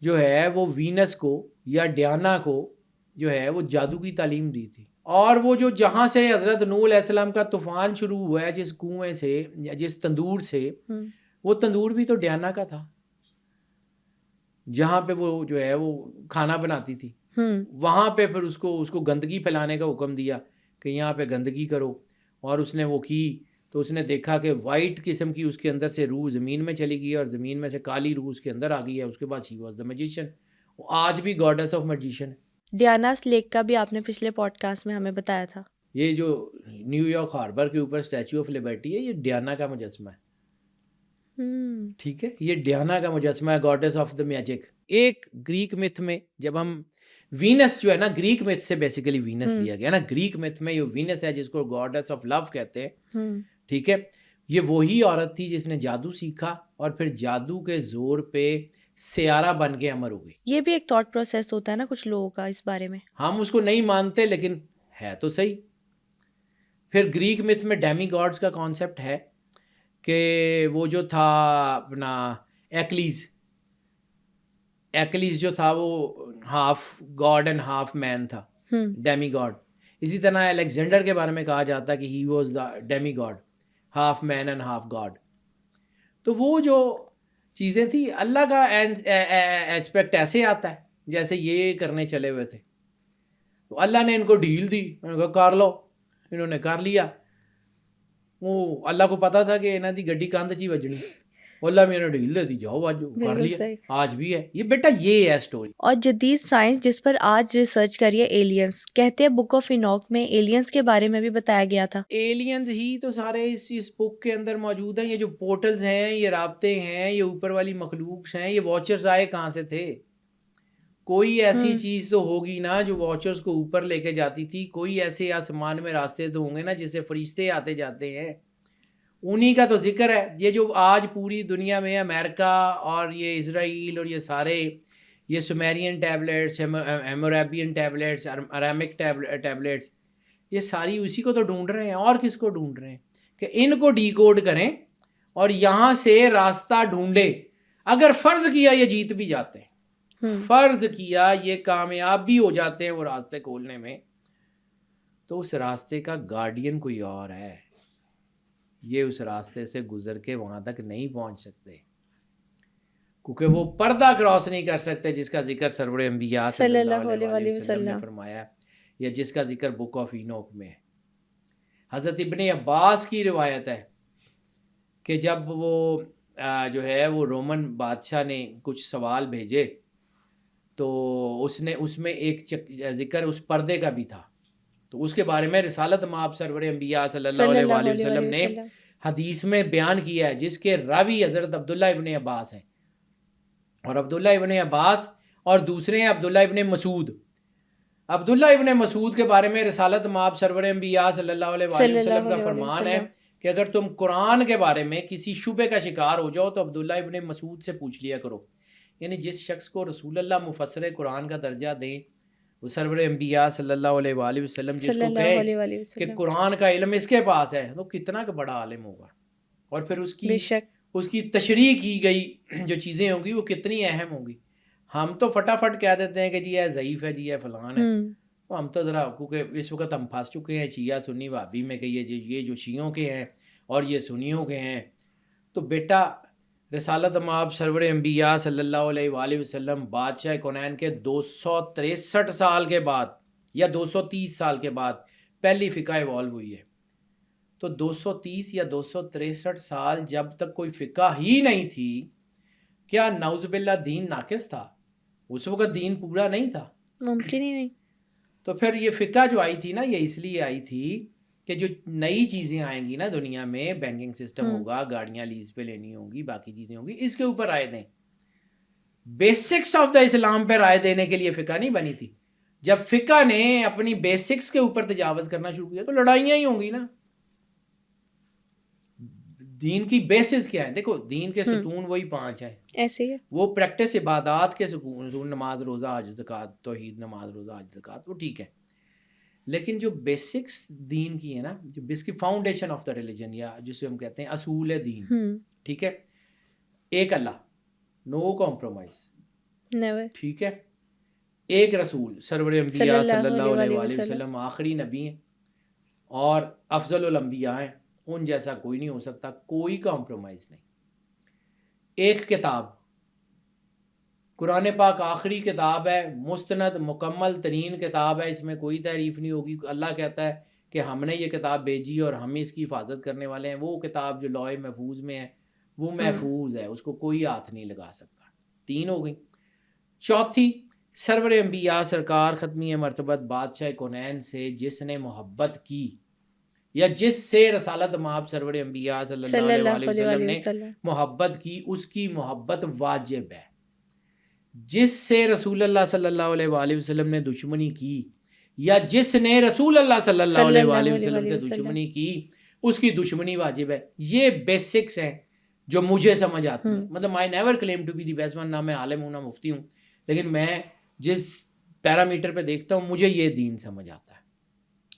جو ہے وہ وینس کو یا ڈیانا کو جو ہے وہ جادو کی تعلیم دی تھی. اور وہ جو جہاں سے حضرت نوح علیہ السلام کا طوفان شروع ہوا ہے، جس کنویں سے یا جس تندور سے، وہ تندور بھی تو ڈیانا کا تھا، جہاں پہ وہ جو ہے وہ کھانا بناتی تھی. وہاں پہ پھر اس کو گندگی پھیلانے کا حکم دیا کہ یہاں پہ گندگی کرو، اور اس نے وہ کی تو اس نے دیکھا کہ وائٹ قسم کی اس کے اندر سے روح زمین میں چلی گئی، اور زمین میں سے کالی روح اس کے اندر آ گئی ہے. اس کے بعد شی واز دا میجیشین. وہ آج بھی گاڈس آف میجیشین ہے. ڈیاناس لیک کا بھی آپ نے پچھلے پوڈ کاسٹ میں ہمیں بتایا تھا. یہ جو نیو یارک ہاربر کے اوپر اسٹیچو آف لبرٹی ہے، یہ ڈیانا کا مجسمہ ہے. ٹھیک ہے، یہ ڈیانا کا مجسمہ ہے، گاڈس آف دا میجک. ایک گریک میتھ میں جب ہم وینس جو ہے نا، گریک میتھ سے بیسیکلی وینس لیا گیا نا. گریک میتھ میں یہ وینس ہے جس کو گاڈس آف لو کہتے ہیں. ٹھیک ہے، یہ وہی عورت تھی جس نے جادو سیکھا اور پھر جادو کے زور پہ سیارہ بن کے امر ہو گئی. یہ بھی ایک تھاٹ پروسیس ہوتا ہے نا کچھ لوگوں کا اس بارے میں. ہم اس کو نہیں مانتے لیکن ہے تو صحیح. پھر گریک میتھ میں ڈیمی گاڈز کا کانسیپٹ ہے کہ وہ جو تھا اپنا ایکلیز جو تھا وہ ہاف گاڈ اینڈ ہاف مین تھا، ڈیمی گاڈ. اسی طرح الیگزینڈر کے بارے میں کہا جاتا ہے کہ he was the demigod, half man and half god. تو وہ جو چیزیں تھیں، اللہ کا ایسپیکٹ ایسے آتا ہے جیسے یہ کرنے چلے ہوئے تھے. تو اللہ نے ان کو ڈھیل دی، انہوں نے کہا کر لو، انہوں نے کر لیا. وہ اللہ کو پتا تھا کہ انہوں دی گڈی کاندھ چی وجنی، اللہ میں نے ڈھیل دے دی، جاؤ آج کر لیا. آج بھی ہے یہ بیٹا، یہ ہے سٹوری. اور جدید سائنس جس پر آج ریسرچ کریے ایلینز، کہتے ہیں بک آف اینوک میں ایلینز کے بارے میں بھی بتایا گیا تھا. ایلینز ہی تو سارے اس بک کے اندر موجود ہیں. یہ جو پورٹلز ہیں، یہ رابطے ہیں، یہ اوپر والی مخلوق ہیں. یہ واچرز آئے کہاں سے تھے؟ کوئی ایسی چیز تو ہوگی نا جو واچرز کو اوپر لے کے جاتی تھی. کوئی ایسے آسمان میں راستے تو ہوں گے نا جس سے فرشتے آتے جاتے ہیں. انہی کا تو ذکر ہے. یہ جو آج پوری دنیا میں امریکہ اور یہ اسرائیل اور یہ سارے یہ سومیرین ٹیبلیٹس، ہیموریبین ٹیبلیٹس، ارامک ٹیبلیٹس، یہ ساری اسی کو تو ڈھونڈ رہے ہیں. اور کس کو ڈھونڈ رہے ہیں؟ کہ ان کو ڈی کوڈ کریں اور یہاں سے راستہ ڈھونڈے. اگر فرض کیا یہ جیت بھی جاتے ہیں، فرض کیا یہ کامیاب بھی ہو جاتے ہیں وہ راستے کھولنے میں، تو اس راستے کا گارڈین کوئی اور ہے. یہ اس راستے سے گزر کے وہاں تک نہیں پہنچ سکتے، کیونکہ وہ پردہ کراس نہیں کر سکتے جس کا ذکر سرور انبیاء صلی اللہ علیہ وسلم نے فرمایا، یا جس کا ذکر بک آف اینوک میں ہے. حضرت ابن عباس کی روایت ہے کہ جب وہ جو ہے وہ رومن بادشاہ نے کچھ سوال بھیجے تو اس میں ایک ذکر اس پردے کا بھی تھا. تو اس کے بارے میں رسالت مآب سرور انبیاء صلی اللہ علیہ وسلم نے حدیث میں بیان کیا ہے، جس کے راوی حضرت عبداللہ ابن عباس ہیں. اور عبداللہ ابن عباس اور دوسرے ہیں عبداللہ ابن مسعود. عبداللہ ابن مسعود کے بارے میں رسالت مآب سرور انبیاء صلی اللہ علیہ وسلم کا فرمان ہے کہ اگر تم قرآن کے بارے میں کسی شبہ کا شکار ہو جاؤ تو عبداللہ ابن مسعود سے پوچھ لیا کرو. یعنی جس شخص کو رسول اللہ مفسر قرآن کا درجہ دیں، وہ سرور انبیاء صلی اللہ علیہ وآلہ وسلم جس کو کہے کہ قرآن کا علم اس کے پاس ہے، تو کتنا کا بڑا عالم ہوگا. اور پھر اس کی تشریح کی گئی جو چیزیں ہوں گی وہ کتنی اہم ہوں گی. ہم تو فٹافٹ کہہ دیتے ہیں کہ جی یہ ضعیف ہے، جی یہ فلان ہے. ہم تو ذرا، کیونکہ اس وقت ہم پھنس چکے ہیں شیعہ سنی وہابی میں کہ یہ جو شیعوں کے ہیں اور یہ سنیوں کے ہیں. تو بیٹا رسالت مآب سرور انبیاء صلی اللہ علیہ وآلہ وسلم بادشاہ کونین کے 263 سال کے بعد یا 230 سال کے بعد پہلی فقہ ایوالو ہوئی ہے. تو 230 یا 263 سال جب تک کوئی فقہ ہی نہیں تھی، کیا نعوذ باللہ دین ناقص تھا؟ اس وقت دین پورا نہیں تھا، ممکن ہی نہیں. تو پھر یہ فقہ جو آئی تھی نا، یہ اس لیے آئی تھی کہ جو نئی چیزیں آئیں گی نا دنیا میں، بینکنگ سسٹم ہوگا، گاڑیاں لیز پہ لینی ہوں گی، باقی چیزیں ہوں گی، اس کے اوپر رائے دیں. بیسکس آف دا اسلام پہ رائے دینے کے لیے فقہ نہیں بنی تھی. جب فقہ نے اپنی بیسکس کے اوپر تجاوز کرنا شروع کیا تو لڑائیاں ہی ہوں گی نا. دین کی بیسز کیا ہیں؟ دیکھو دین کے ستون وہی 5 ہیں، ایسے ہی ہے. وہ پریکٹس عبادات کے ستون، نماز روزہ حج زکوٰۃ، توحید نماز روزہ حج زکوٰۃ، وہ ٹھیک ہے، لیکن جو بیسکس دین کی ہے نا، جو basic foundation of the religion, یا جسے ہم کہتے ہیں اصول دین، ٹھیک ہے، ایک اللہ، نو کمپرومائز، نیور. ٹھیک ہے، ایک رسول سرور انبیاء صلی اللہ علیہ وآلہ وسلم آخری نبی ہیں اور افضل الانبیاء ہیں، ان جیسا کوئی نہیں ہو سکتا، کوئی کمپرومائز نہیں. ایک کتاب قرآن پاک آخری کتاب ہے، مستند مکمل ترین کتاب ہے، اس میں کوئی تعریف نہیں ہوگی. اللہ کہتا ہے کہ ہم نے یہ کتاب بھیجی اور ہم اس کی حفاظت کرنے والے ہیں. وہ کتاب جو لوح محفوظ میں ہے وہ محفوظ ہے، اس کو کوئی ہاتھ نہیں لگا سکتا. 3 ہو گئی. چوتھی، سرور انبیاء سرکار ختمی مرتبت بادشاہ کونین سے جس نے محبت کی، یا جس سے رسالت مآب سرور انبیاء صلی اللہ علیہ وسلم نے محبت کی، اس کی محبت واجب ہے. جس سے رسول اللہ صلی اللہ علیہ وآلہ وسلم نے دشمنی کی، یا جس نے رسول اللہ صلی اللہ علیہ وآلہ وسلم سے دشمنی کی، اس کی دشمنی واجب ہے. یہ بیسکس ہیں جو مجھے سمجھ آتی ہیں. مطلب I never claim to be the best one، نہ میں عالم ہوں نہ مفتی ہوں، لیکن میں جس پیرامیٹر پہ دیکھتا ہوں مجھے یہ دین سمجھ آتا ہے.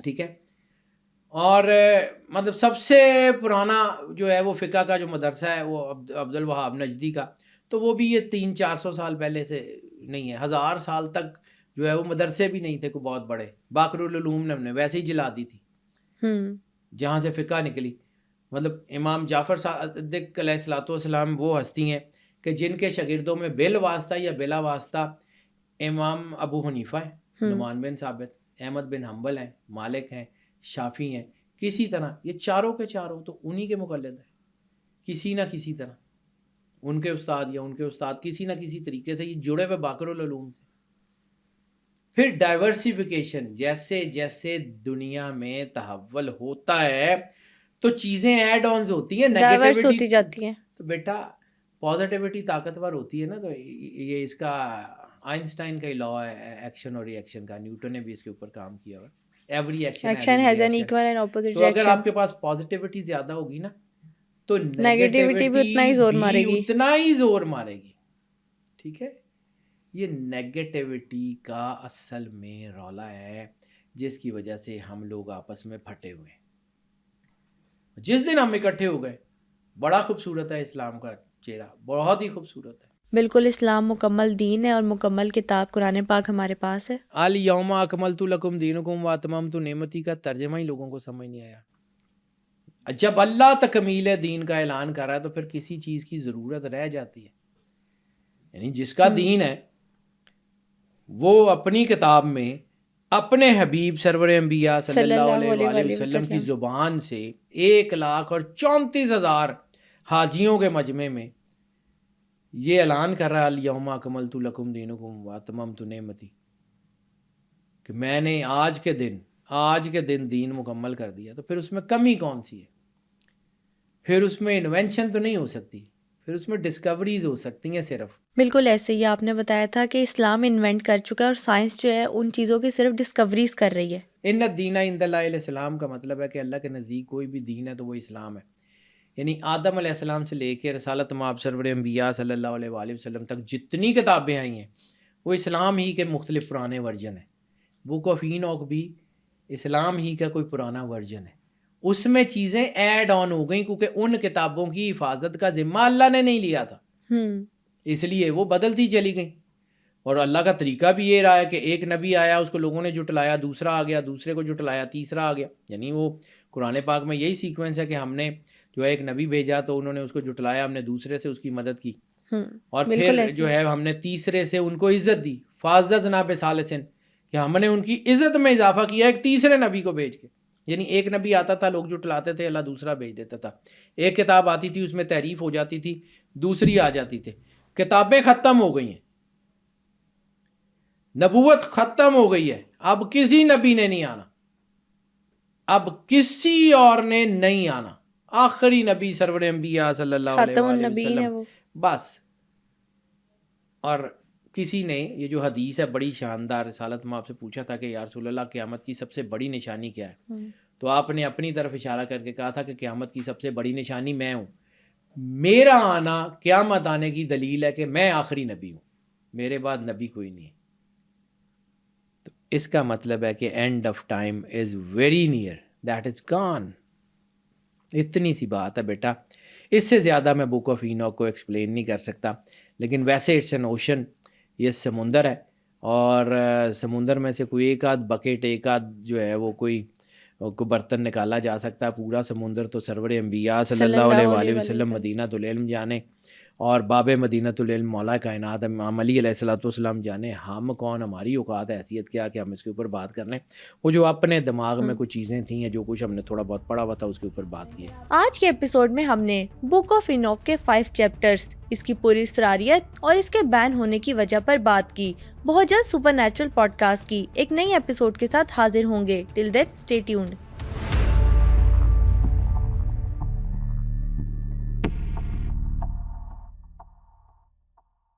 ٹھیک ہے. اور مطلب سب سے پرانا جو ہے وہ فقہ کا جو مدرسہ ہے وہ عبد الوہاب نجدی کا، تو وہ بھی یہ 300-400 سال پہلے سے نہیں ہے، 1000 سال تک جو ہے وہ مدرسے بھی نہیں تھے کوئی بہت بڑے. باقر العلوم نے ویسے ہی جلا دی تھی جہاں سے فقہ نکلی. مطلب امام جعفر صادق علیہ الصلوۃ والسلام وہ ہستی ہیں کہ جن کے شاگردوں میں بال واسطہ یا بلا واسطہ امام ابو حنیفہ ہیں، نعمان بن ثابت، احمد بن حنبل ہیں، مالک ہیں، شافی ہیں. کسی طرح یہ چاروں کے چاروں تو انہی کے مقلد ہیں، کسی نہ کسی طرح ان کے استاد یا ان کے استاد کسی نہ کسی طریقے سے یہ جڑے ہوئے باقر العلوم سے. پھر ڈائیورسیفیکیشن، جیسے جیسے دنیا میں تحول ہوتا ہے تو چیزیں ایڈ آنز ہوتی ہیں، ڈائیورس ہوتی جاتی ہیں. تو بیٹا پازیٹیوٹی طاقتور ہوتی ہے نا. تو یہ اس کا آئنسٹائن کا لا ہے ایکشن اور ری ایکشن کا، نیوٹن نے بھی اس کے اوپر کام کیا ہوا. Every action has an equal and opposite reaction. تو اگر آپ کے پاس پازیٹیوٹی زیادہ ہوگی نا تو نیگیٹیوٹی بھی اتنا ہی زور مارے گی. ٹھیک ہے. یہ نیگیٹیوٹی کا اصل میں رولا ہے جس کی وجہ سے ہم لوگ آپس میں پھٹے ہوئے ہیں. جس دن ہم اکٹھے ہو گئے، بڑا خوبصورت ہے اسلام کا چہرہ، بہت ہی خوبصورت ہے. بالکل، اسلام مکمل دین ہے اور مکمل کتاب قرآن پاک ہمارے پاس ہے. الیوم اکملت لکم دینکم واتممت نعمتی کا ترجمہ ہی لوگوں کو سمجھ نہیں آیا. جب اللہ تکمیل دین کا اعلان کر رہا ہے تو پھر کسی چیز کی ضرورت رہ جاتی ہے. یعنی جس کا دین ہے وہ اپنی کتاب میں اپنے حبیب سرور انبیاء صلی اللہ علیہ وسلم کی زبان سے 1,34,000 حاجیوں کے مجمع میں یہ اعلان کر رہا ہے الیوم اکملت لکم دینکم واتممت نعمتی، کہ میں نے آج کے دن دین مکمل کر دیا. تو پھر اس میں کمی کون سی ہے؟ پھر اس میں انوینشن تو نہیں ہو سکتی، پھر اس میں ڈسکوریز ہو سکتی ہیں صرف. بالکل ایسے ہی آپ نے بتایا تھا کہ اسلام انوینٹ کر چکا ہے اور سائنس جو ہے ان چیزوں کی صرف ڈسکوریز کر رہی ہے. ان الدین عند اللہ الاسلام کا مطلب ہے کہ اللہ کے نزدیک کوئی بھی دین ہے تو وہ اسلام ہے. یعنی آدم علیہ السلام سے لے کے رسالت مآب سرور انبیاء صلی اللہ علیہ وآلہ وسلم تک جتنی کتابیں آئی ہیں وہ اسلام ہی کے مختلف پرانے ورژن ہیں. بک آف اینوک بھی اسلام ہی کا کوئی پرانا ورژن ہے. اس میں چیزیں ایڈ آن ہو گئیں کیونکہ ان کتابوں کی حفاظت کا ذمہ اللہ نے نہیں لیا تھا، اس لیے وہ بدلتی چلی گئیں. اور اللہ کا طریقہ بھی یہ رہا ہے کہ ایک نبی آیا، اس کو لوگوں نے جٹلایا، دوسرا آ گیا، دوسرے کو جٹلایا، تیسرا آ گیا. یعنی وہ قرآن پاک میں یہی سیکوینس ہے کہ ہم نے جو ہے ایک نبی بھیجا تو انہوں نے اس کو جٹلایا، ہم نے دوسرے سے اس کی مدد کی، اور پھر جو ہے ہم نے تیسرے سے ان کو عزت دی. فاعززنا بثالث، کہ ہم نے ان کی عزت میں اضافہ کیا ایک تیسرے نبی کو بھیج کے. یعنی ایک نبی آتا تھا، لوگ جٹلاتے تھے، اللہ دوسرا بھیج دیتا تھا. ایک کتاب آتی تھی، اس میں تحریف ہو جاتی تھی، دوسری آ جاتی تھی. کتابیں ختم ہو گئی ہیں، نبوت ختم ہو گئی ہے، اب کسی نبی نے نہیں آنا، اب کسی اور نے نہیں آنا. آخری نبی سرور انبیاء صلی اللہ علیہ وسلم بس. اور کسی نے یہ جو حدیث ہے بڑی شاندار، رسالت میں آپ سے پوچھا تھا کہ یا رسول اللہ قیامت کی سب سے بڑی نشانی کیا ہے؟ تو آپ نے اپنی طرف اشارہ کر کے کہا تھا کہ قیامت کی سب سے بڑی نشانی میں ہوں، میرا آنا قیامت آنے کی دلیل ہے کہ میں آخری نبی ہوں، میرے بعد نبی کوئی نہیں۔ تو اس کا مطلب ہے کہ and of time is very near, that is گان۔ اتنی سی بات ہے بیٹا، اس سے زیادہ میں بک آف اینوک کو ایکسپلین نہیں کر سکتا، لیکن ویسے اٹس این اوشن، یہ سمندر ہے، اور سمندر میں سے کوئی ایک آدھ بکیٹ، ایک آدھ جو ہے وہ کوئی برتن نکالا جا سکتا ہے، پورا سمندر تو سرور انبیاء صلی اللہ علیہ وآلہ وسلم مدینۃ العلم جانے، اور باب مدینۃ العلم مولا کائنات امام علی علیہ الصلوۃ والسلام جانے، ہم کون، ہماری اوقات حیثیت کیا کہ ہم اس کے اوپر بات کر لیں۔ وہ جو اپنے دماغ میں کچھ چیزیں تھیں، جو کچھ ہم نے تھوڑا بہت پڑھا ہوا تھا، اس کے اوپر بات کی۔ آج کے ایپیسوڈ میں ہم نے بک آف اینوک کے 5 چیپٹرز، اس کی پوری اسراریت اور اس کے بین ہونے کی وجہ پر بات کی۔ بہت جلد سپر نیچرل پوڈ کاسٹ کی ایک نئی ایپیسوڈ کے ساتھ حاضر ہوں گے۔ ٹل دین اسٹے ٹیونڈ۔